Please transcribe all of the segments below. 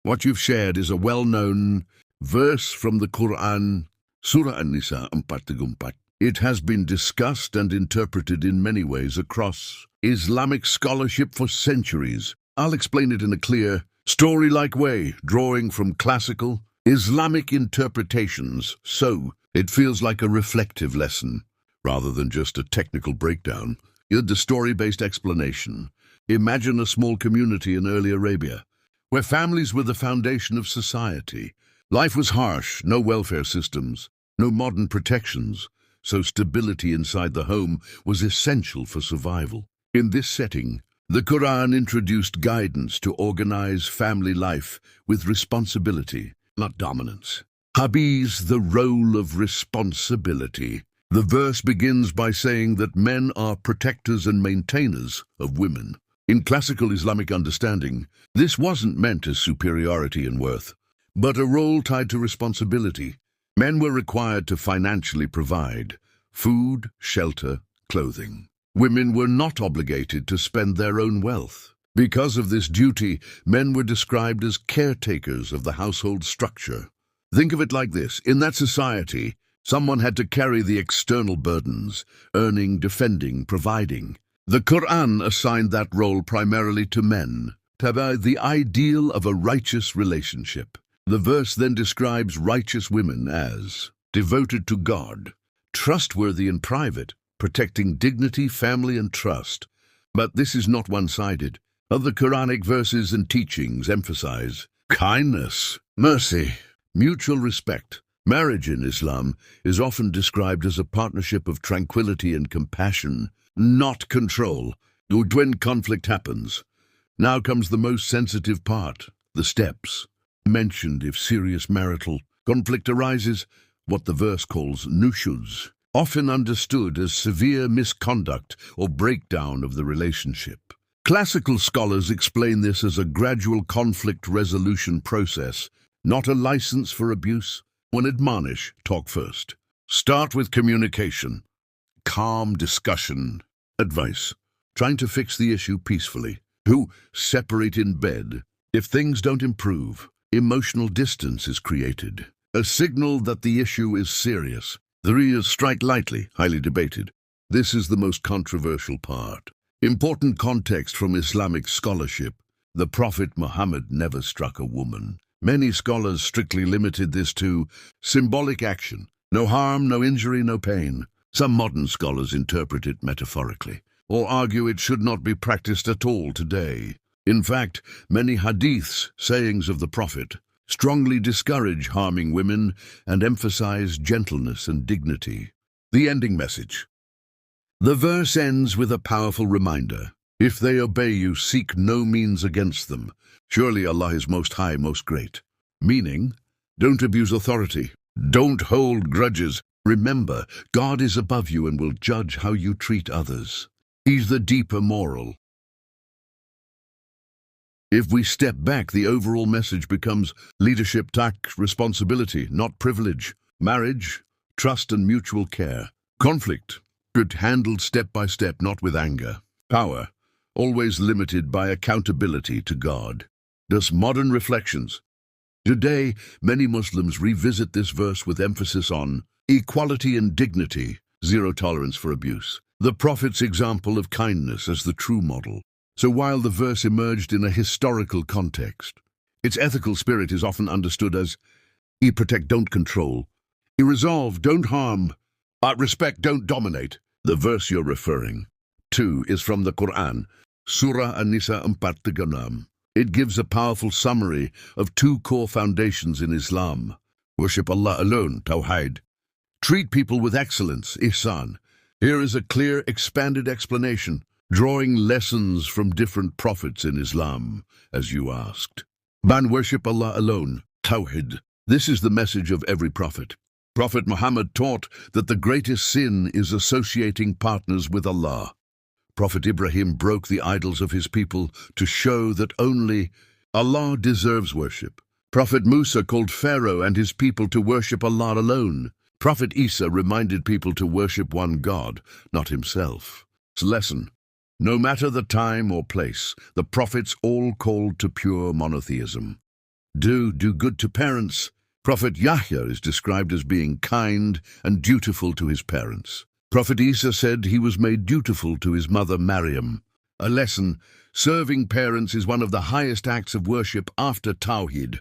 What you've shared is a well-known verse from the Qur'an, Surah An-Nisa 4. It has been discussed and interpreted in many ways across Islamic scholarship for centuries. I'll explain it in a clear, story-like way, drawing from classical Islamic interpretations, so it feels like a reflective lesson, rather than just a technical breakdown. The story-based explanation. Imagine a small community in early Arabia, where families were the foundation of society. Life was harsh, no welfare systems, no modern protections, so stability inside the home was essential for survival. In this setting, the Qur'an introduced guidance to organize family life with responsibility, not dominance. Habis, the role of responsibility. The verse begins by saying that men are protectors and maintainers of women. In classical Islamic understanding, this wasn't meant as superiority in worth, but a role tied to responsibility. Men were required to financially provide food, shelter, clothing. Women were not obligated to spend their own wealth. Because of this duty, men were described as caretakers of the household structure. Think of it like this. In that society, someone had to carry the external burdens, earning, defending, providing. The Qur'an assigned that role primarily to men, the ideal of a righteous relationship. The verse then describes righteous women as devoted to God, trustworthy in private, protecting dignity, family, and trust. But this is not one-sided. Other Quranic verses and teachings emphasize kindness, mercy, mutual respect. Marriage in Islam is often described as a partnership of tranquility and compassion, not control. When conflict happens, now comes the most sensitive part, the steps. Mentioned if serious marital conflict arises, what the verse calls nushuz, often understood as severe misconduct or breakdown of the relationship. Classical scholars explain this as a gradual conflict resolution process, not a license for abuse. When admonish, talk first. Start with communication, calm discussion, advice, trying to fix the issue peacefully. Separate in bed. If things don't improve, emotional distance is created, a signal that the issue is serious. 3 is strike lightly, highly debated. This is the most controversial part. Important context from Islamic scholarship. The Prophet Muhammad never struck a woman. Many scholars strictly limited this to symbolic action. No harm, no injury, no pain. Some modern scholars interpret it metaphorically, or argue it should not be practiced at all today. In fact, many hadiths, sayings of the Prophet, strongly discourage harming women and emphasize gentleness and dignity. The ending message. The verse ends with a powerful reminder. If they obey you, seek no means against them. Surely Allah is most high, most great. Meaning, don't abuse authority. Don't hold grudges. Remember, God is above you and will judge how you treat others. He's the deeper moral. If we step back, the overall message becomes leadership, tact, responsibility, not privilege. Marriage, trust and mutual care. Conflict, good handled step by step, not with anger. Power, always limited by accountability to God. Thus, modern reflections. Today, many Muslims revisit this verse with emphasis on equality and dignity, zero tolerance for abuse. The Prophet's example of kindness as the true model. So while the verse emerged in a historical context, its ethical spirit is often understood as protect, don't control, resolve, don't harm, respect, don't dominate. The verse you're referring to is from the Qur'an, Surah An-Nisa 4. It gives a powerful summary of 2 core foundations in Islam. Worship Allah alone, Tawḥīd. Treat people with excellence, Iḥsān. Here is a clear, expanded explanation, drawing lessons from different prophets in Islam, as you asked. Worship Allah alone, Tawḥīd. This is the message of every prophet. Prophet Muhammad taught that the greatest sin is associating partners with Allah. Prophet Ibrahim broke the idols of his people to show that only Allah deserves worship. Prophet Musa called Pharaoh and his people to worship Allah alone. Prophet Isa reminded people to worship one God, not himself. Lesson. No matter the time or place, the prophets all called to pure monotheism. Do good to parents. Prophet Yahya is described as being kind and dutiful to his parents. Prophet Isa said he was made dutiful to his mother Maryam. A lesson: serving parents is one of the highest acts of worship after Tawḥīd.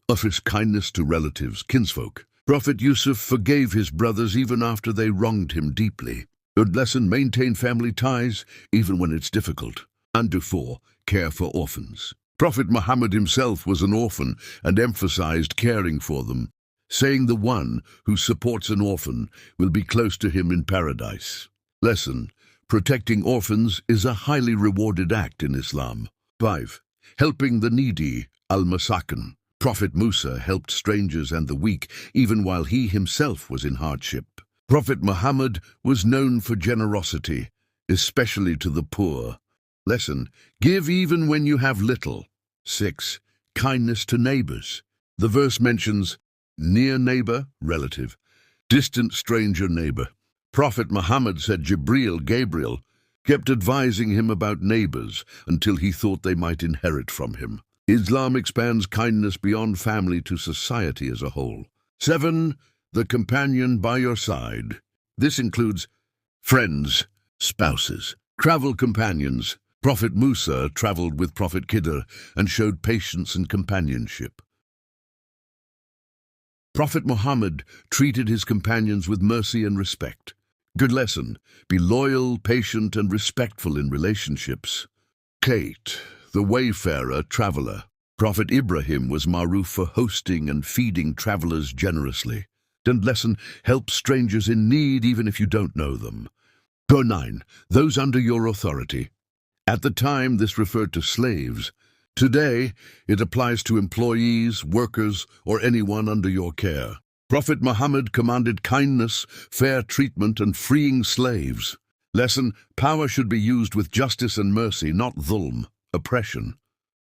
Offers kindness to relatives, kinsfolk. Prophet Yusuf forgave his brothers even after they wronged him deeply. Good lesson: maintain family ties even when it's difficult. And 4, care for orphans. Prophet Muhammad himself was an orphan and emphasized caring for them, saying the one who supports an orphan will be close to him in paradise. Lesson: protecting orphans is a highly rewarded act in Islam. 5. Helping the needy, al-masakin. Prophet Musa helped strangers and the weak even while he himself was in hardship. Prophet Muhammad was known for generosity, especially to the poor. Lesson: give even when you have little. 6. Kindness to neighbors. The verse mentions near neighbor, relative, distant stranger, neighbor. Prophet Muhammad said Gabriel, kept advising him about neighbors until he thought they might inherit from him. Islam expands kindness beyond family to society as a whole. 7. The companion by your side. This includes friends, spouses, travel companions. Prophet Musa traveled with Prophet Khidr and showed patience and companionship. Prophet Muhammad treated his companions with mercy and respect. Good lesson: be loyal, patient, and respectful in relationships. 8. The wayfarer, traveler. Prophet Ibrahim was maruf for hosting and feeding travelers generously. And lesson: help strangers in need even if you don't know them. 9. Those under your authority. At the time, this referred to slaves. Today, it applies to employees, workers, or anyone under your care. Prophet Muhammad commanded kindness, fair treatment, and freeing slaves. Lesson: power should be used with justice and mercy, not dhulm, oppression.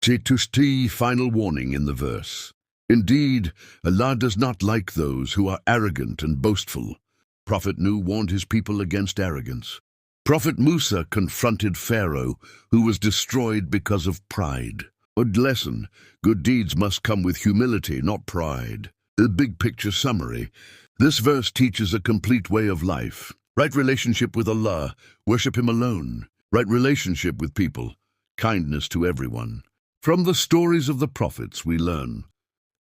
Tusti, final warning in the verse. Indeed, Allah does not like those who are arrogant and boastful. Prophet Nuh warned his people against arrogance. Prophet Musa confronted Pharaoh, who was destroyed because of pride. Good lesson: good deeds must come with humility, not pride. A big picture summary. This verse teaches a complete way of life. Right relationship with Allah, worship Him alone. Right relationship with people, kindness to everyone. From the stories of the prophets we learn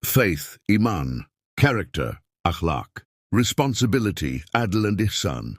faith, iman, character, akhlaq, responsibility, adl and ihsan.